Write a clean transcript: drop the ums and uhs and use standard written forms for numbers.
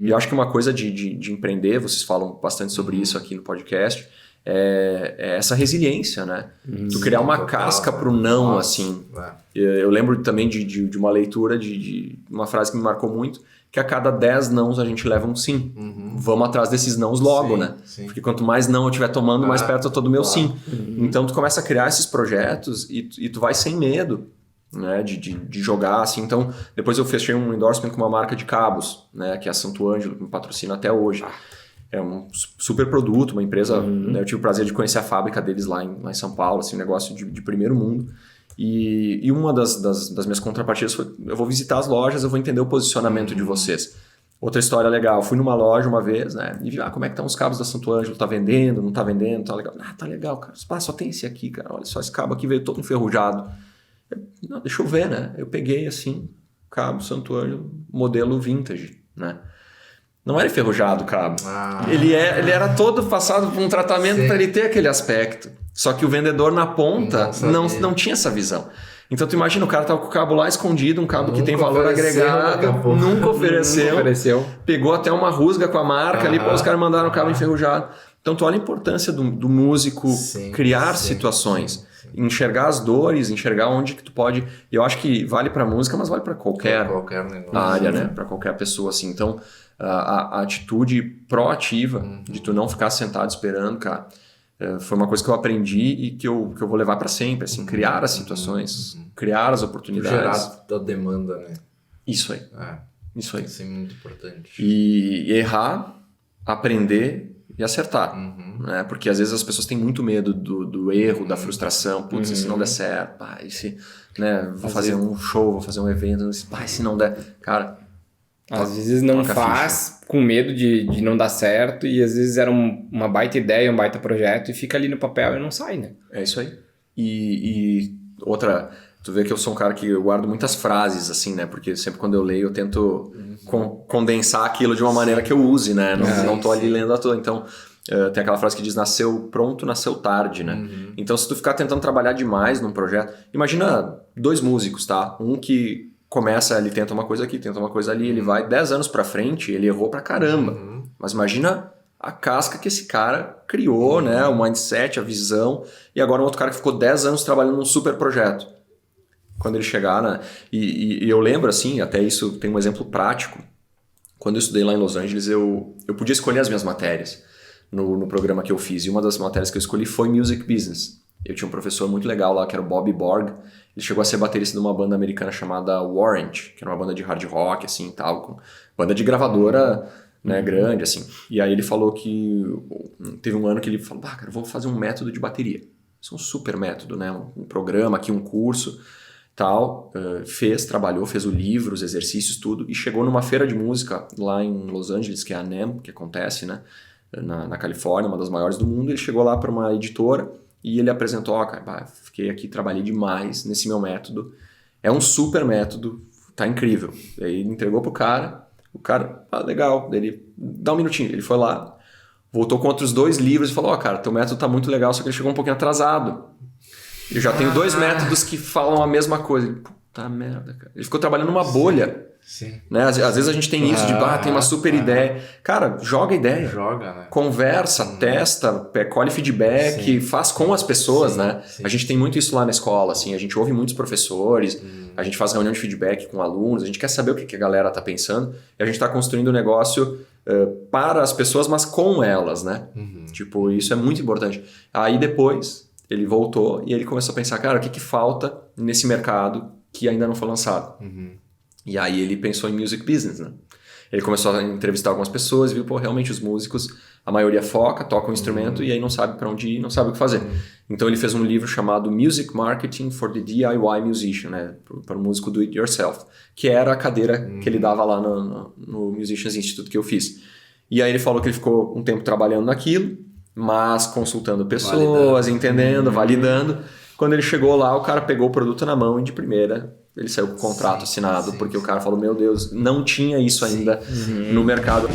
E eu acho que uma coisa de empreender, vocês falam bastante sobre isso aqui no podcast, é essa resiliência, né? Tu criar uma casca pro não, assim. Eu lembro também de uma leitura de uma frase que me marcou muito, que a cada 10 nãos a gente leva um sim. Vamos atrás desses nãos logo, né? Sim. Porque quanto mais não eu estiver tomando, mais perto eu tô do meu sim. Então tu começa a criar esses projetos e tu vai sem medo, né, de jogar, assim. Então, depois eu fechei um endorsement com uma marca de cabos, né, que é a Santo Ângelo, que me patrocina até hoje. É um super produto, uma empresa, né, eu tive o prazer de conhecer a fábrica deles lá em São Paulo, assim, um negócio de primeiro mundo. E uma das minhas contrapartidas foi, eu vou visitar as lojas, eu vou entender o posicionamento de vocês. Outra história legal, fui numa loja uma vez, né, e vi, como é que estão os cabos da Santo Ângelo, tá vendendo, não tá vendendo, tá legal. Tá legal, cara, só tem esse aqui, cara, olha só, esse cabo aqui veio todo enferrujado. Não, deixa eu ver, né? Eu peguei assim, cabo Santo Ângelo, modelo vintage, né? Não era enferrujado o cabo. Ele era todo passado por um tratamento para ele ter aquele aspecto. Só que o vendedor na ponta não tinha essa visão. Então tu imagina, o cara tava com o cabo lá escondido, um cabo que tem valor agregado, nunca ofereceu. Pegou até uma rusga com a marca ali, os caras mandaram o cabo enferrujado. Então tu olha a importância do músico criar situações. Enxergar as dores, enxergar onde que tu pode... E eu acho que vale pra música, mas vale pra qualquer área, né? Pra qualquer pessoa, assim. Então, a atitude proativa de tu não ficar sentado esperando, cara, foi uma coisa que eu aprendi e que eu vou levar pra sempre, assim. Criar as situações, criar as oportunidades. Gerar a demanda, né? Isso aí. Isso aí. Isso é muito importante. E errar, aprender e acertar, né? Porque às vezes as pessoas têm muito medo do erro, da frustração. Putz, se não der certo, né? Vou fazer um show, vou fazer um evento, se não der, cara... Às vezes não faz com medo de não dar certo e às vezes era uma baita ideia, um baita projeto e fica ali no papel e não sai, né? É isso aí. E outra... Tu vê que eu sou um cara que eu guardo muitas frases, assim, né? Porque sempre quando eu leio eu tento condensar aquilo de uma maneira que eu use, né? Não tô ali lendo à toa. Então, tem aquela frase que diz, nasceu pronto, nasceu tarde, né? Então, se tu ficar tentando trabalhar demais num projeto... Imagina 2 músicos, tá? Um que começa, ele tenta uma coisa aqui, tenta uma coisa ali, ele vai 10 anos pra frente, ele errou pra caramba. Mas imagina a casca que esse cara criou, né? O mindset, a visão. E agora um outro cara que ficou 10 anos trabalhando num super projeto. Quando ele chegar, né? E eu lembro, assim, até isso tem um exemplo prático. Quando eu estudei lá em Los Angeles, eu podia escolher as minhas matérias no programa que eu fiz. E uma das matérias que eu escolhi foi Music Business. Eu tinha um professor muito legal lá, que era o Bobby Borg. Ele chegou a ser baterista de uma banda americana chamada Warrant, que era uma banda de hard rock, assim, tal, com banda de gravadora, né, grande, assim. E aí ele falou que... Teve um ano que ele falou, cara, eu vou fazer um método de bateria. Isso é um super método, né? Um programa aqui, um curso... tal, trabalhou, fez o livro, os exercícios, tudo, e chegou numa feira de música lá em Los Angeles, que é a NAMM, que acontece, né, na Califórnia, uma das maiores do mundo. Ele chegou lá para uma editora e ele apresentou, cara, fiquei aqui, trabalhei demais nesse meu método, é um super método, tá incrível. Aí ele entregou pro cara, o cara, legal, ele, dá um minutinho, ele foi lá, voltou com outros 2 livros e falou, cara, teu método tá muito legal, só que ele chegou um pouquinho atrasado. Eu já tenho 2 métodos que falam a mesma coisa. Puta merda, cara. Ele ficou trabalhando numa bolha. Sim. Né? Às vezes a gente tem isso de, tem uma super ideia. Cara, joga ideia. Joga, né? Conversa, testa, colhe feedback, faz com as pessoas, né? Sim. A gente tem muito isso lá na escola, assim. A gente ouve muitos professores, a gente faz reunião de feedback com alunos, a gente quer saber o que a galera tá pensando e a gente tá construindo um negócio para as pessoas, mas com elas, né? Tipo, isso é muito importante. Aí depois... Ele voltou e ele começou a pensar, cara, o que falta nesse mercado que ainda não foi lançado? E aí ele pensou em music business, né? Ele começou a entrevistar algumas pessoas e viu, realmente os músicos, a maioria toca um instrumento e aí não sabe para onde ir, não sabe o que fazer. Então ele fez um livro chamado Music Marketing for the DIY Musician, né? Para o músico do it yourself, que era a cadeira que ele dava lá no Musicians Institute que eu fiz. E aí ele falou que ele ficou um tempo trabalhando naquilo, mas consultando pessoas, entendendo, validando. Quando ele chegou lá, o cara pegou o produto na mão e de primeira ele saiu com o contrato assinado, porque o cara falou, meu Deus, não tinha isso ainda no mercado.